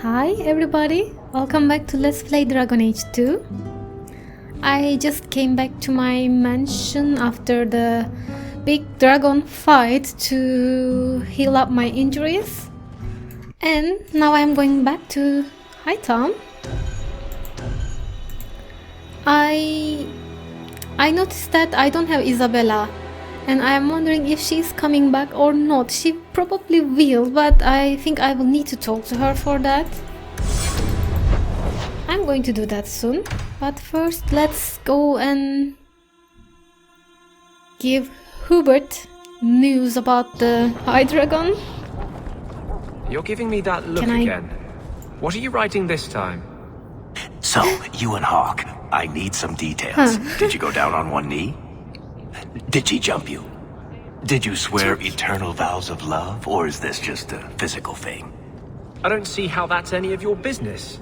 Hi everybody, welcome back to Let's Play Dragon Age 2. I just came back to my mansion after the big dragon fight to heal up my injuries. And now I'm going back to Hightown. I noticed that I don't have Isabella. And I'm wondering if she's coming back or not. She probably will, but I think I will need to talk to her for that. I'm going to do that soon. But first, let's go and give Hubert news about the High Dragon. You're giving me that look again. What are you writing this time? So, you and Hawk, I need some details. Did you go down on one knee? Did she jump you? Did you swear eternal vows of love, or is this just a physical thing? I don't see how that's any of your business.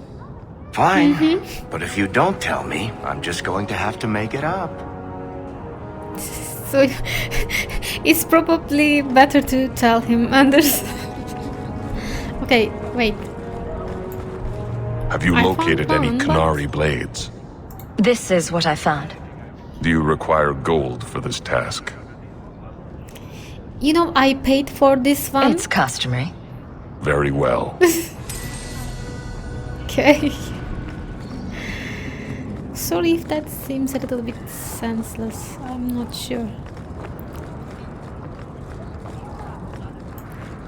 Fine, but if you don't tell me, I'm just going to have to make it up. So, it's probably better to tell him, Anders. Okay, wait. Have you located any one, Canary blades? This is what I found. Do you require gold for this task? You know, I paid for this one. It's customary. Very well. Okay. Sorry if that seems a little bit senseless. I'm not sure.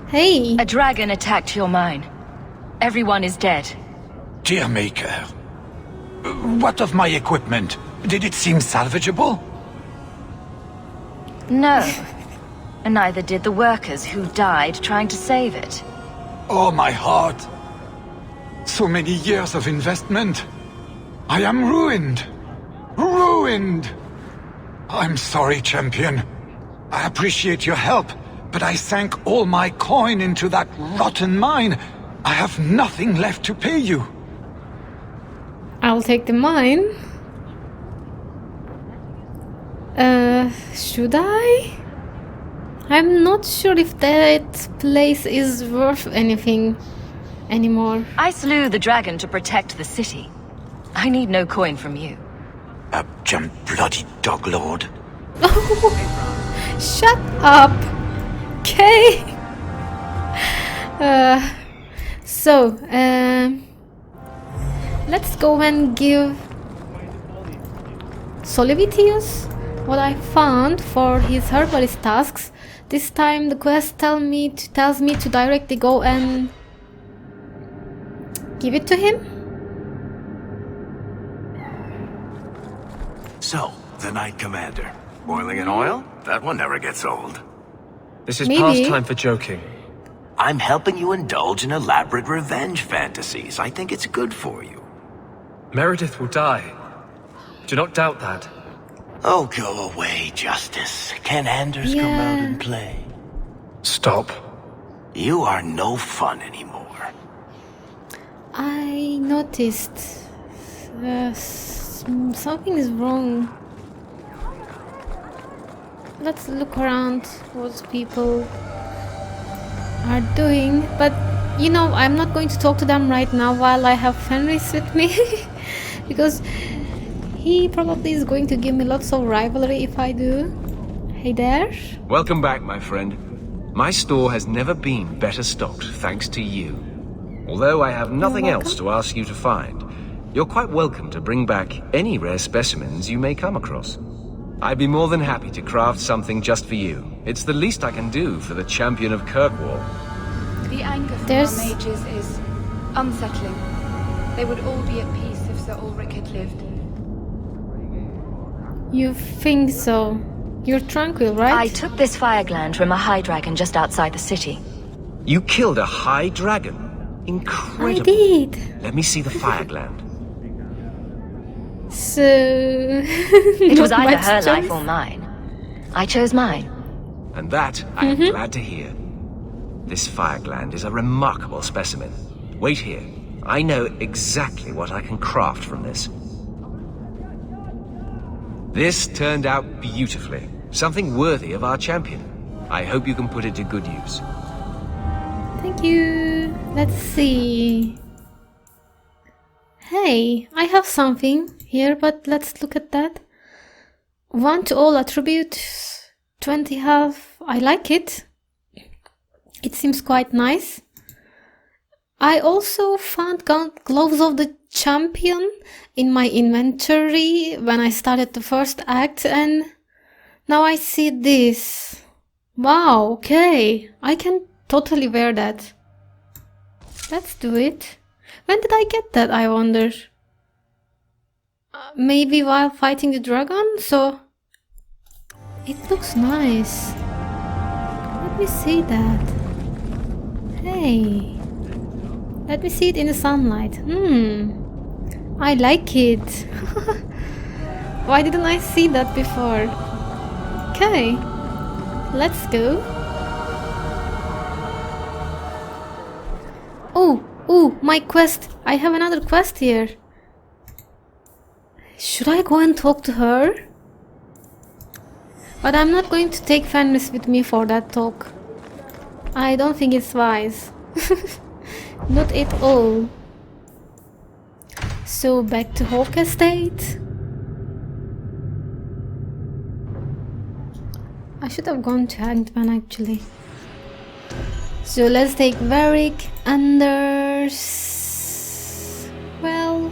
Hey! A dragon attacked your mine. Everyone is dead. Dear Maker, what of my equipment? Did it seem salvageable? No. And neither did the workers who died trying to save it. Oh, my heart. So many years of investment. I am ruined. Ruined. I'm sorry, champion. I appreciate your help, but I sank all my coin into that rotten mine. I have nothing left to pay you. I'll take the mine. Should I? I'm not sure if that place is worth anything anymore. I slew the dragon to protect the city. I need no coin from you. Jump bloody dog lord. Oh, shut up. Okay. Let's go and give Solivitius what I found for his herbalist tasks. This time the quest tells me to directly go and give it to him. So, the Knight Commander. Boiling in oil? That one never gets old. This is Maybe. past time for joking. I'm helping you indulge in elaborate revenge fantasies. I think it's good for you. Meredith will die. Do not doubt that. Oh, go away, Justice. Can Anders come out and play? Stop. You are no fun anymore. I noticed something is wrong. Let's look around what people are doing, but you know, I'm not going to talk to them right now while I have Fenris with me because he probably is going to give me lots of rivalry if I do. Hey there. Welcome back, my friend. My store has never been better stocked thanks to you. Although I have nothing else to ask you to find, you're quite welcome to bring back any rare specimens you may come across. I'd be more than happy to craft something just for you. It's the least I can do for the champion of Kirkwall. The anger from There's- our mages is unsettling. They would all be at peace if Sir Ulrich had lived. You think so? You're tranquil, right? I took this fire gland from a high dragon just outside the city. You killed a high dragon? Incredible. I did. Let me see the fire gland. So It was not either much her choice. life or mine. I chose mine. And that I am glad to hear. This fire gland is a remarkable specimen. Wait here. I know exactly what I can craft from this. This turned out beautifully. Something worthy of our champion. I hope you can put it to good use. Thank you. Let's see. Hey, I have something here, but let's look at that. 1 to all attributes, 20 health. I like it. It seems quite nice. I also found Gloves of the Champion in my inventory when I started the first act, and now I see this. Wow, okay. I can totally wear that. Let's do it. When did I get that, I wonder? Maybe while fighting the dragon? So it looks nice. Let me see that. Hey. Let me see it in the sunlight. I like it. Why didn't I see that before? Okay. Let's go. Oh, my quest. I have another quest here. Should I go and talk to her? But I'm not going to take Fenris with me for that talk. I don't think it's wise. Not at all. So back to Hawk Estate. I should have gone to Hangman actually. So let's take Varric, Anders. Well,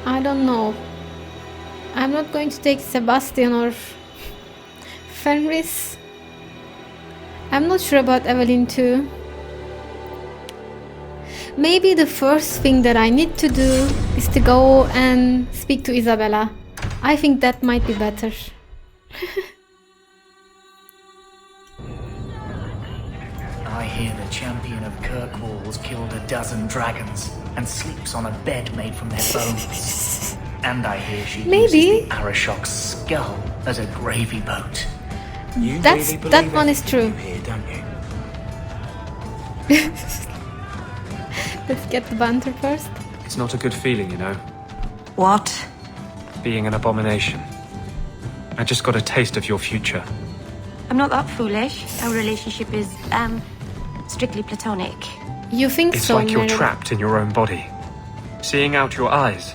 I don't know. I'm not going to take Sebastian or Fenris. I'm not sure about Evelyn too. Maybe the first thing that I need to do is to go and speak to Isabella. I think that might be better. I hear the champion of Kirkwall's killed a dozen dragons and sleeps on a bed made from their bones. And I hear she uses the Arashok's skull as a gravy boat. That one is true. Here, don't you? Let's get the banter first. It's not a good feeling, you know. What? Being an abomination. I just got a taste of your future. I'm not that foolish. Our relationship is, strictly platonic. You think it's so, like you're Meredith. trapped in your own body, seeing out your eyes,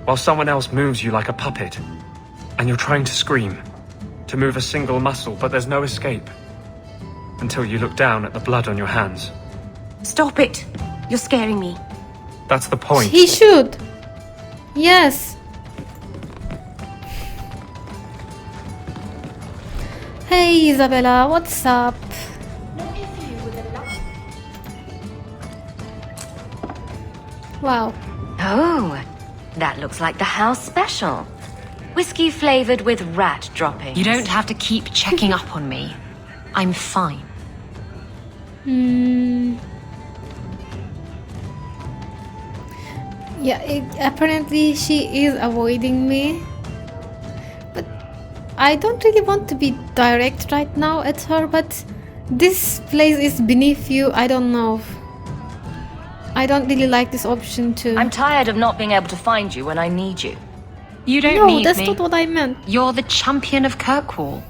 while someone else moves you like a puppet. And you're trying to scream, to move a single muscle, but there's no escape. Until you look down at the blood on your hands. Stop it! You're scaring me. That's the point. He should. Yes. Hey Isabella, what's up? Wow. Oh, that looks like the house special. Whiskey flavored with rat droppings. You don't have to keep checking up on me. I'm fine. Yeah, apparently she is avoiding me. But I don't really want to be direct right now at her, but this place is beneath you. I don't know. I don't really like this option too. I'm tired of not being able to find you when I need you. You don't No, need that's me. not what I meant. You're the champion of Kirkwall.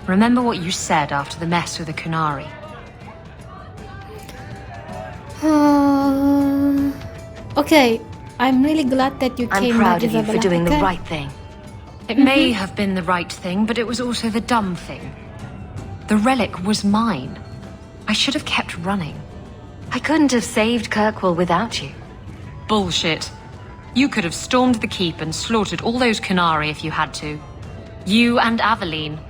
Remember what you said after the mess with the Kunari. Okay, I'm really glad that you I'm came proud back, of you Isabella. for doing okay? the right thing. It may have been the right thing, but it was also the dumb thing. The relic was mine. I should have kept running. I couldn't have saved Kirkwall without you. Bullshit. You could have stormed the keep and slaughtered all those Kunari if you had to. You and Aveline.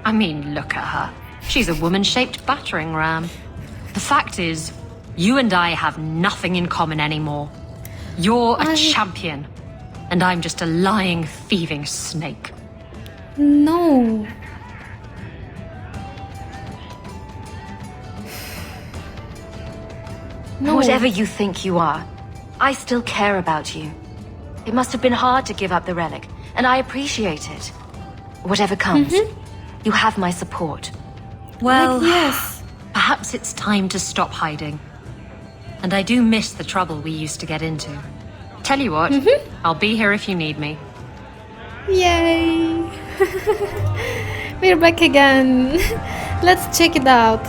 I mean, look at her. She's a woman-shaped battering ram. The fact is, you and I have nothing in common anymore. You're a champion, and I'm just a lying, thieving snake. No. No. Whatever you think you are, I still care about you. It must have been hard to give up the relic, and I appreciate it. Whatever comes, you have my support. Well, Like, yes. perhaps it's time to stop hiding. And I do miss the trouble we used to get into. Tell you what, I'll be here if you need me. Yay! We're back again. Let's check it out.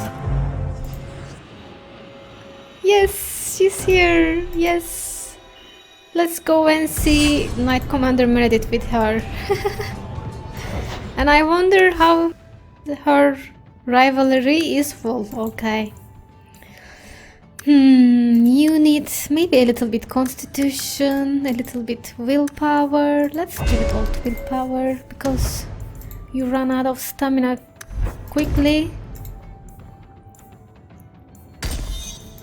Yes, she's here. Yes. Let's go and see Knight Commander Meredith with her. And I wonder how her rivalry is full. Okay. You need maybe a little bit constitution, a little bit willpower. Let's give it all to willpower because you run out of stamina quickly.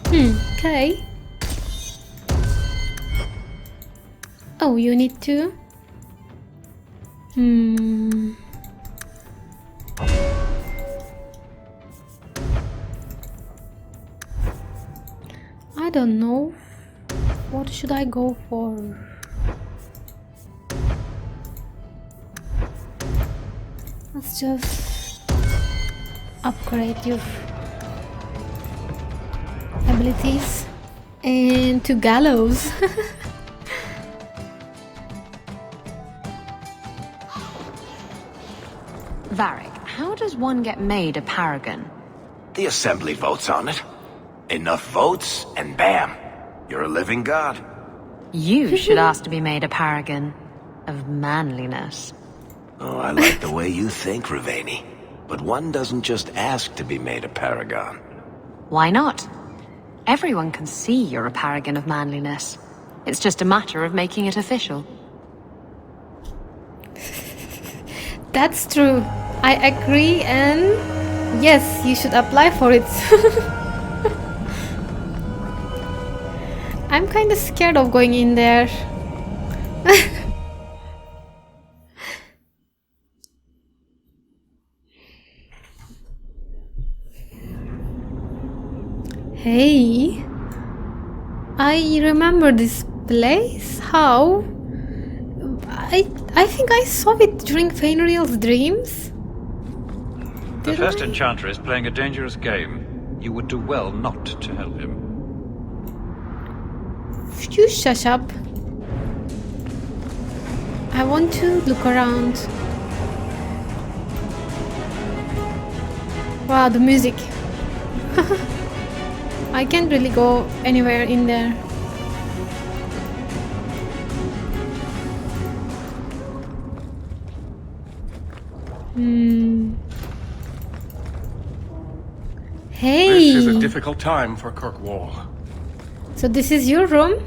Okay. Oh, you need to. I don't know. What should I go for? Let's just upgrade your abilities and to Gallows. Varric, how does one get made a paragon? The assembly votes on it. Enough votes, and bam, you're a living god. You should ask to be made a paragon of manliness. Oh, I like the way you think, Ravani. But one doesn't just ask to be made a paragon. Why not? Everyone can see you're a paragon of manliness. It's just a matter of making it official. That's true. I agree, and yes, you should apply for it. I'm kind of scared of going in there. Hey, I remember this place. How? I think I saw it during Fenrir's dreams. The first enchanter is playing a dangerous game. You would do well not to help him. You shush up. I want to look around. Wow, the music. I can't really go anywhere in there. Hey! This is a difficult time for Kirkwall. So this is your room?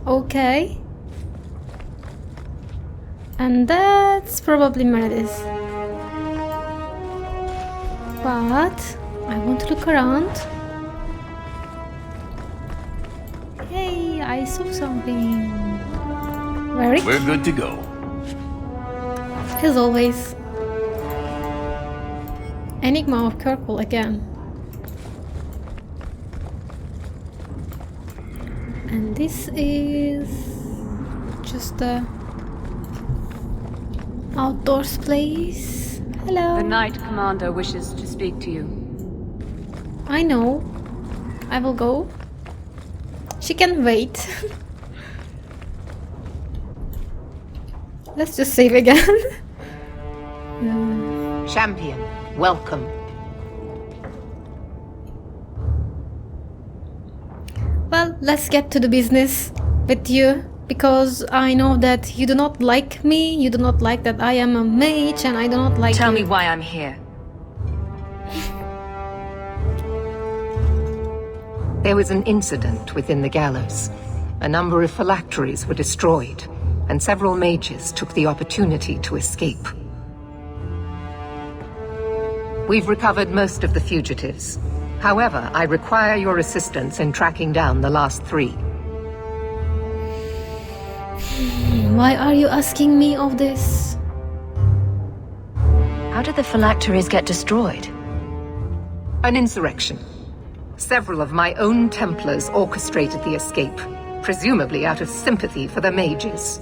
Okay. And that's probably Meredith. But I want to look around. Hey, I saw something. Varric? We're good to go. As always. Enigma of Kirkwall again. And this is just a outdoors place. Hello. The Knight Commander wishes to speak to you. I know. I will go. She can wait. Let's just save again. Champion, welcome. Well, let's get to the business with you, because I know that you do not like me, you do not like that I am a mage, and I do not like Tell you. me why I'm here. There was an incident within the Gallows. A number of phylacteries were destroyed, and several mages took the opportunity to escape. We've recovered most of the fugitives. However, I require your assistance in tracking down the last 3. Why are you asking me of this? How did the phylacteries get destroyed? An insurrection. Several of my own Templars orchestrated the escape, presumably out of sympathy for the mages.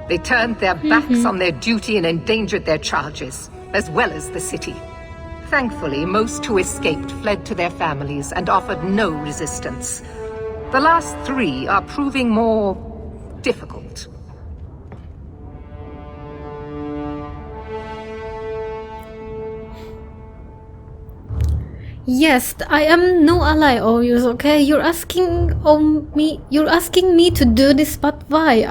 They turned their backs on their duty and endangered their charges, as well as the city. Thankfully, most who escaped fled to their families and offered no resistance. The last 3 are proving more difficult. Yes, I am no ally of yours, okay? You're asking me to do this, but why?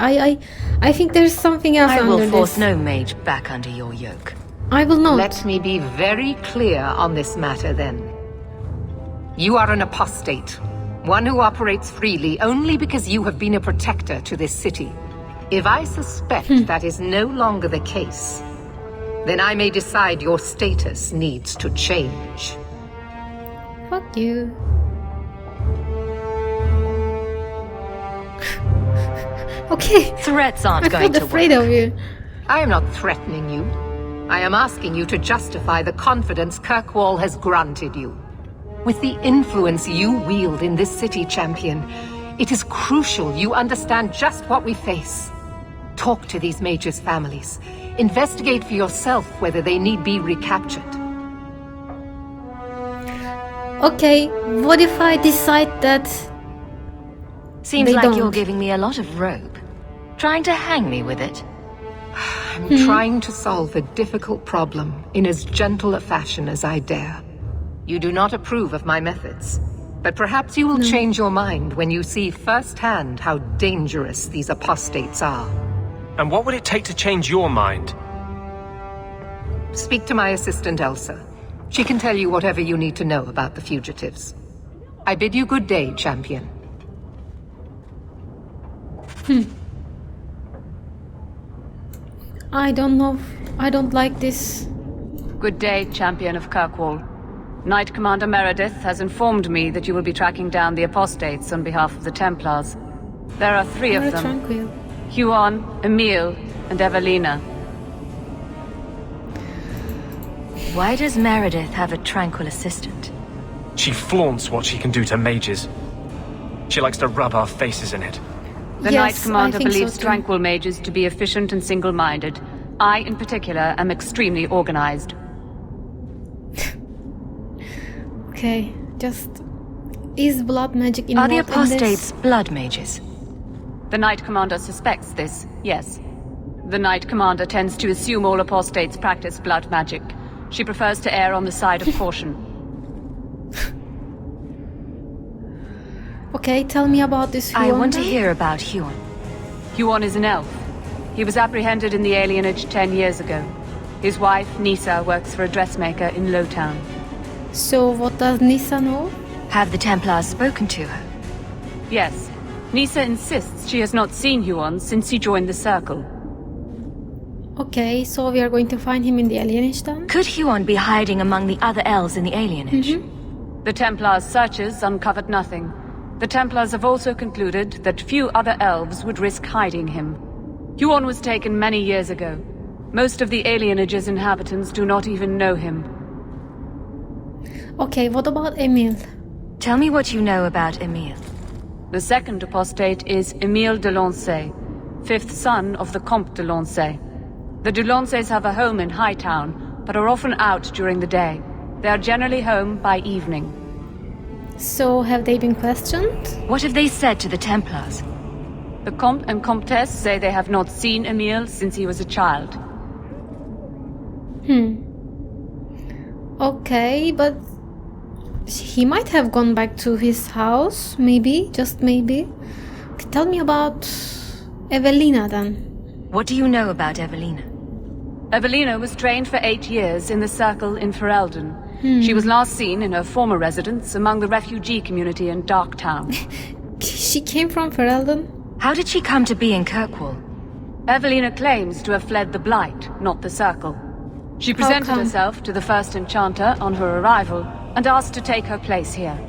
I think there's something else I under will force this. no mage back under your yoke. I will not. Let me be very clear on this matter then. You are an apostate, one who operates freely only because you have been a protector to this city. If I suspect that is no longer the case, then I may decide your status needs to change. Fuck you. Okay. Threats aren't I going feel to afraid work. of you. I am not threatening you. I am asking you to justify the confidence Kirkwall has granted you. With the influence you wield in this city, champion, it is crucial you understand just what we face. Talk to these mages' families. Investigate for yourself whether they need be recaptured. Okay, what if I decide that Seems they like don't? you're giving me a lot of rope. Trying to hang me with it. I'm trying to solve a difficult problem in as gentle a fashion as I dare. You do not approve of my methods, but perhaps you will change your mind when you see firsthand how dangerous these apostates are. And what would it take to change your mind? Speak to my assistant Elsa. She can tell you whatever you need to know about the fugitives. I bid you good day, champion. I don't know. I don't like this. Good day, champion of Kirkwall. Knight Commander Meredith has informed me that you will be tracking down the apostates on behalf of the Templars. There are 3 of Very them. tranquil. Huon, Emile, and Evelina. Why does Meredith have a tranquil assistant? She flaunts what she can do to mages. She likes to rub our faces in it. The Yes, Knight Commander I think so believes too. tranquil mages to be efficient and single-minded. I, in particular, am extremely organized. Okay, just is blood magic Are involved the in this? apostates blood mages? The Knight Commander suspects this, yes. The Knight Commander tends to assume all apostates practice blood magic. She prefers to err on the side of caution. Okay, tell me about this I Huon want to then. hear about Huon. Huon is an elf. He was apprehended in the alienage 10 years ago. His wife, Nisa, works for a dressmaker in Lowtown. So what does Nisa know? Have the Templars spoken to her? Yes. Nisa insists she has not seen Huon since he joined the Circle. Okay, so we are going to find him in the alienage then? Could Huon be hiding among the other elves in the alienage? The Templars' searches uncovered nothing. The Templars have also concluded that few other elves would risk hiding him. Huon was taken many years ago. Most of the alienage's inhabitants do not even know him. Okay, what about Emile? Tell me what you know about Emile. The second apostate is Emile de Lancey, 5th son of the Comte de Lancey. The de Lanceys have a home in Hightown, but are often out during the day. They are generally home by evening. So have they been questioned? What have they said to the Templars? The Comte and Comtesse say they have not seen Emile since he was a child. Okay, but he might have gone back to his house, maybe, just maybe. Tell me about Evelina then. What do you know about Evelina? Evelina was trained for 8 years in the Circle in Ferelden. She was last seen in her former residence among the refugee community in Darktown. She came from Ferelden? How did she come to be in Kirkwall? Evelina claims to have fled the Blight, not the Circle. She presented come? herself to the first enchanter on her arrival and asked to take her place here.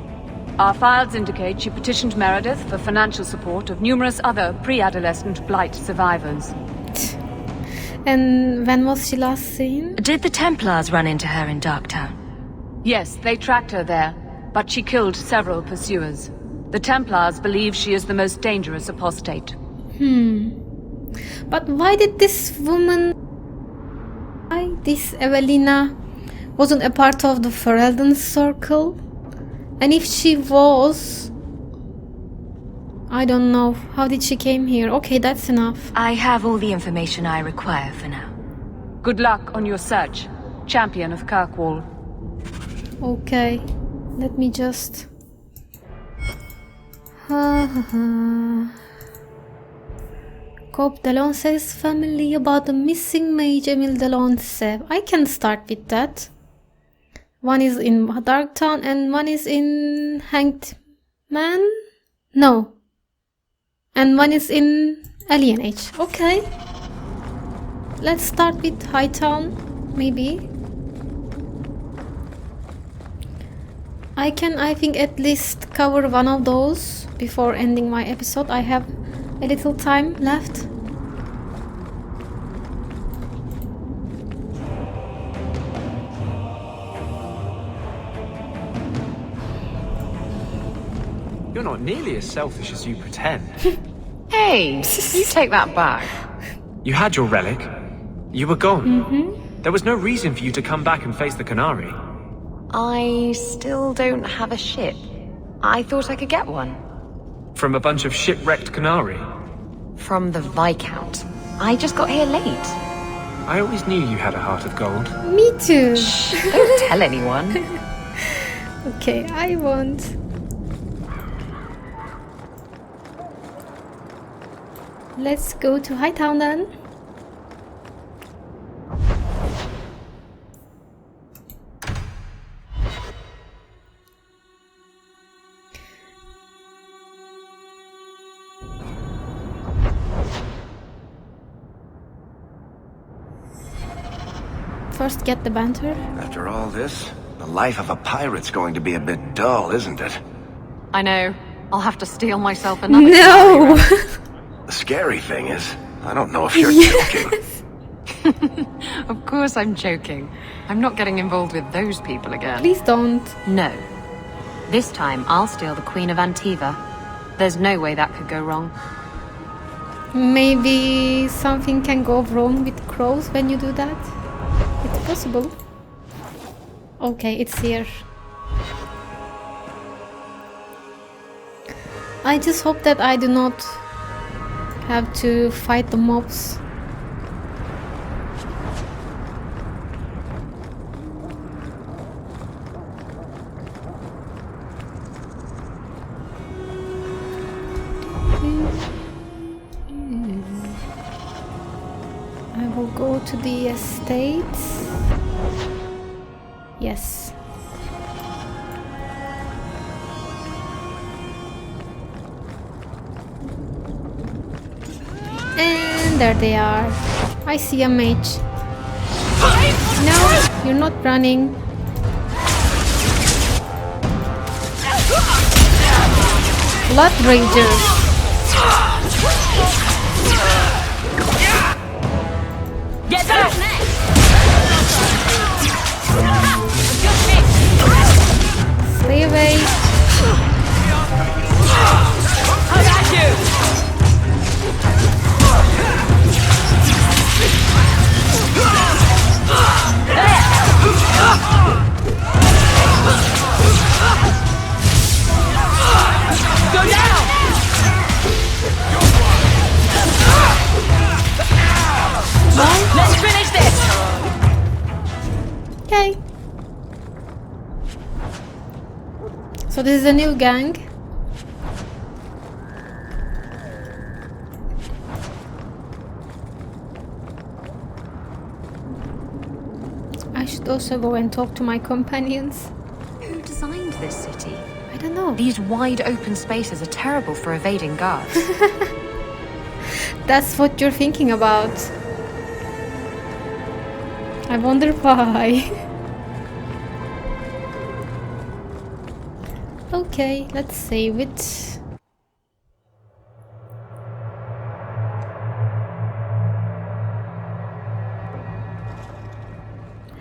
Our files indicate she petitioned Meredith for financial support of numerous other pre-adolescent Blight survivors. And when was she last seen? Did the Templars run into her in Darktown? Yes, they tracked her there, but she killed several pursuers. The Templars believe she is the most dangerous apostate. But why did this woman... Why this Evelina wasn't a part of the Ferelden Circle? And if she was... I don't know. How did she came here? Okay, that's enough. I have all the information I require for now. Good luck on your search, champion of Kirkwall. Okay. Let me just... Cope the Lanceys family about the missing mage Emile de Lance. I can start with that. One is in Darktown and one is in Hanged Man? No. And one is in Alien Age. Okay. Let's start with Hightown, maybe. I can, I think, at least cover one of those before ending my episode. I have a little time left. You're not nearly as selfish as you pretend. Hey, you take that back. You had your relic. You were gone. There was no reason for you to come back and face the Canary. I still don't have a ship. I thought I could get one. From a bunch of shipwrecked Canary? From the Viscount. I just got here late. I always knew you had a heart of gold. Me too. Shh, don't tell anyone. Okay, I won't. Let's go to Hightown then. First get the banter. After all this, the life of a pirate's going to be a bit dull, isn't it? I know. I'll have to steal myself another. No! The scary thing is, I don't know if you're joking. Of course I'm joking. I'm not getting involved with those people again. Please don't. No. This time I'll steal the Queen of Antiva. There's no way that could go wrong. Maybe something can go wrong with crows when you do that. It's possible. Okay, it's here. I just hope that I do not have to fight the mobs. I will go to the estates. Yes. And there they are. I see a mage. No, you're not running. Blood Rangers. Get down! Stay away. I got you! Go down! Let's finish this! Okay. So this is a new gang. I should also go and talk to my companions. Who designed this city? I don't know. These wide open spaces are terrible for evading guards. That's what you're thinking about. I wonder why. Okay, let's save it.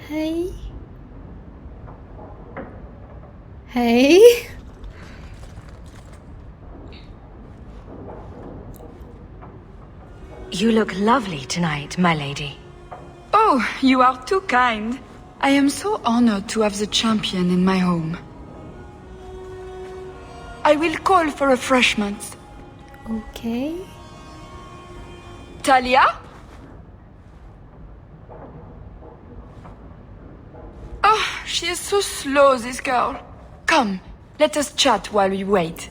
Hey. Hey. You look lovely tonight, my lady. Oh, you are too kind. I am so honored to have the champion in my home. I will call for refreshments. Okay. Talia? Oh, she is so slow, this girl. Come, let us chat while we wait.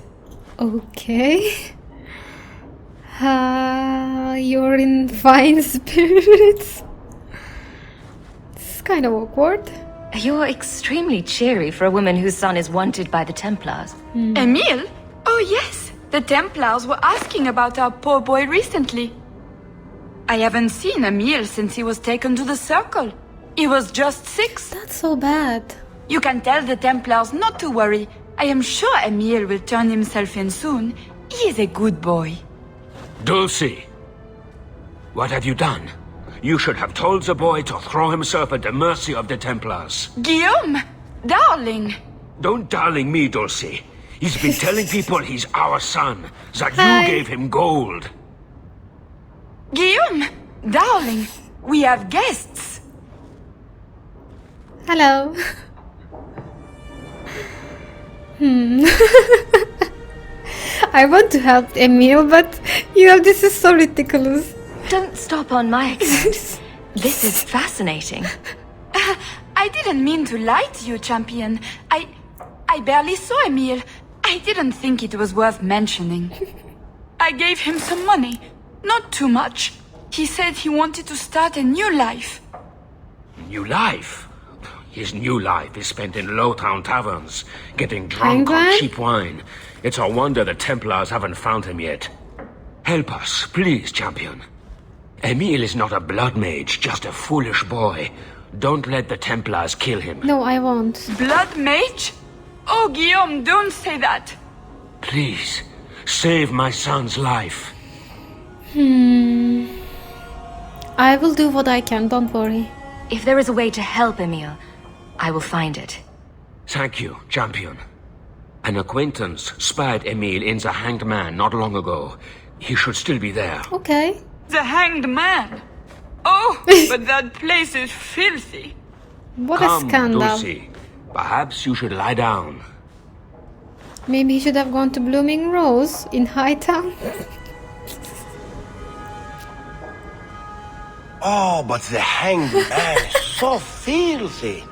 Okay. You're in fine spirits. This is kind of awkward. You're extremely cheery for a woman whose son is wanted by the Templars. Emile? Oh yes, the Templars were asking about our poor boy recently. I haven't seen Emile since he was taken to the Circle. He was just 6. That's so bad. You can tell the Templars not to worry. I am sure Emile will turn himself in soon. He is a good boy. Dulcie, what have you done? You should have told the boy to throw himself at the mercy of the Templars. Guillaume! Darling! Don't darling me, Dulcie. He's been telling people he's our son, that Hi. you gave him gold. Guillaume! Darling! We have guests! Hello. I want to help Emile, but you know, this is so ridiculous. Don't stop on my account. This is fascinating. I didn't mean to lie to you, champion. I barely saw Emile. I didn't think it was worth mentioning. I gave him some money. Not too much. He said he wanted to start a new life. New life? His new life is spent in low-town taverns, getting drunk on cheap wine. It's a wonder the Templars haven't found him yet. Help us, please, champion. Emile is not a blood mage, just a foolish boy. Don't let the Templars kill him. No, I won't. Blood mage? Oh, Guillaume, don't say that. Please, save my son's life. I will do what I can, don't worry. If there is a way to help Emile, I will find it. Thank you, champion. An acquaintance spied Emile in the Hanged Man not long ago. He should still be there. Okay. The Hanged Man? Oh, but that place is filthy. What Come, a scandal. Dulcie. Perhaps you should lie down. Maybe he should have gone to Blooming Rose in Hightown. Oh, but the Hanged Man is so filthy.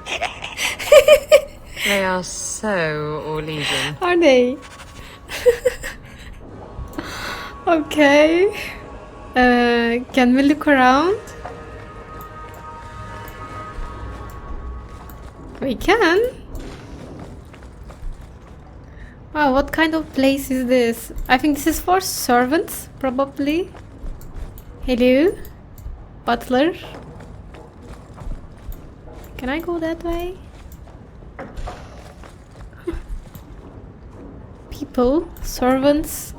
They are so all-legion. Are they? Okay. Can we look around? We can. Wow, what kind of place is this? I think this is for servants, probably. Hello? Butler? Can I go that way? People, servants,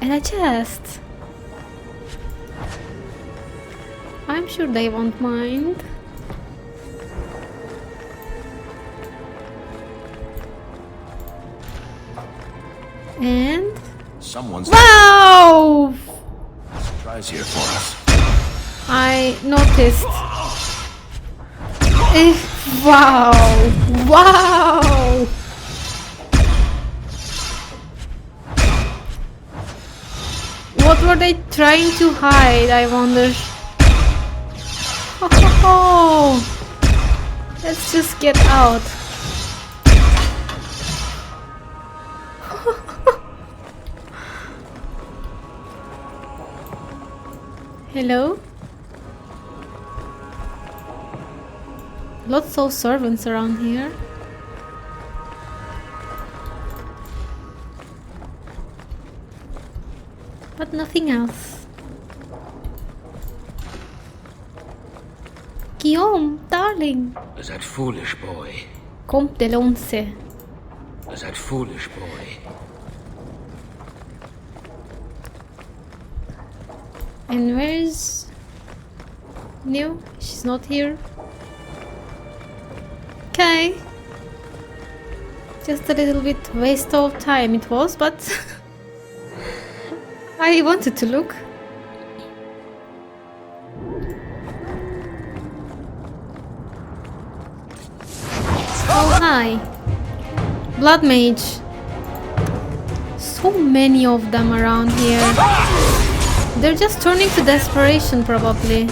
and a chest. I'm sure they won't mind. And Someone's wow! surprise here for us. I noticed. Wow! Wow! What were they trying to hide, I wonder? Oh, let's just get out. Hello? Lots of servants around here. But nothing else. Guillaume, darling. That foolish boy. Comte de Lanceys. That foolish boy. And where's... No, she's not here. Okay. Just a little bit waste of time it was, but I wanted to look. Oh hi. Blood mage. So many of them around here. They're just turning to desperation probably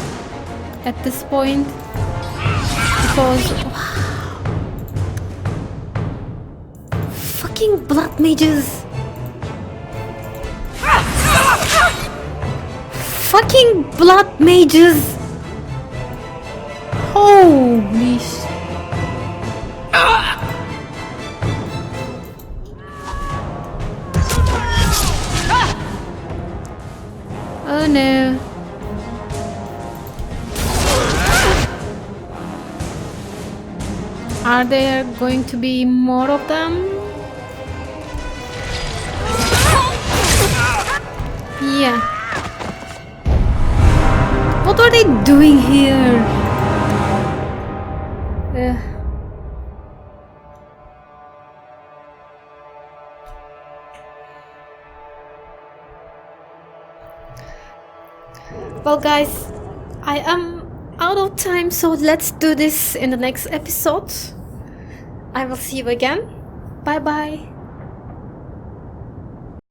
at this point. Because wow. Fucking blood mages! Fucking blood mages! Holy sh... Oh no. Are there going to be more of them? Yeah. What are they doing here? Well guys, I am out of time, so let's do this in the next episode. I will see you again. Bye bye.